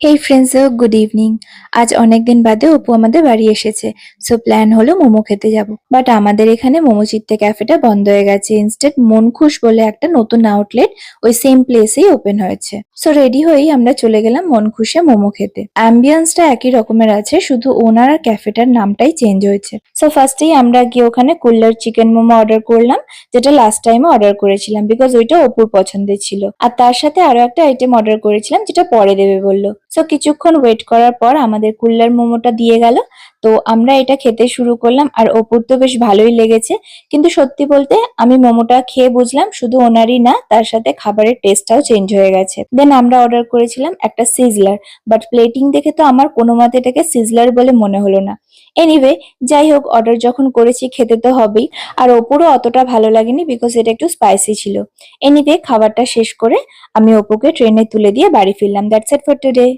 হেই friends, good evening. আজ অনেকদিন বাদে অপু আমাদের বাড়ি এসেছে। সো প্ল্যান হলো মোমো খেতে যাব। বাট আমাদের এখানে মোমো চিত্তে ক্যাফেটা বন্ধ হয়ে গেছে। ইনস্টেড মনখুশ বলে একটা নতুন আউটলেট ওই সেম প্লেসেই ওপেন হয়েছে। সো রেডি হয়েই আমরা চলে গেলাম মনখুশে মোমো খেতে। অ্যাম্বিয়েন্সটা একই রকমের আছে, শুধু ওনার আর ক্যাফেটার নামটাই চেঞ্জ হয়েছে। সো ফার্স্টেই আমরা গিয়ে ওখানে কুল্লার চিকেন মোমো অর্ডার করলাম, যেটা লাস্ট টাইমে অর্ডার করেছিলাম বিকজ ওইটা অপুর পছন্দের ছিল। আর তার সাথে আরো একটা আইটেম অর্ডার করেছিলাম যেটা পরে দেবে বললো। সো কিছুক্ষণ ওয়েট করার পর আমাদের কুল্লার মোমোটা দিয়ে গেল। তো আমরা এটা খেতে শুরু করলাম আর অপুর তো বেশ ভালোই লেগেছে। কিন্তু সত্যি বলতে আমি মোমোটা খেয়ে বুঝলাম শুধু ওনারই না, তার সাথে খাবারের টেস্টটাও চেঞ্জ হয়ে গেছে। দেন আমরা অর্ডার করেছিলাম একটা সিজলার, বাট প্লেটিং দেখে তো আমার কোনো মতে এটাকে সিজলার বলে মনে হলো না। এনিওয়ে, যাই হোক, অর্ডার যখন করেছি খেতে তো হবেই। আর অপুরও অতটা ভালো লাগেনি বিকজ এটা একটু স্পাইসি ছিল। এনিওয়ে, খাবারটা শেষ করে আমি অপুকে ট্রেনে তুলে দিয়ে বাড়ি ফিরলাম। That's it for today.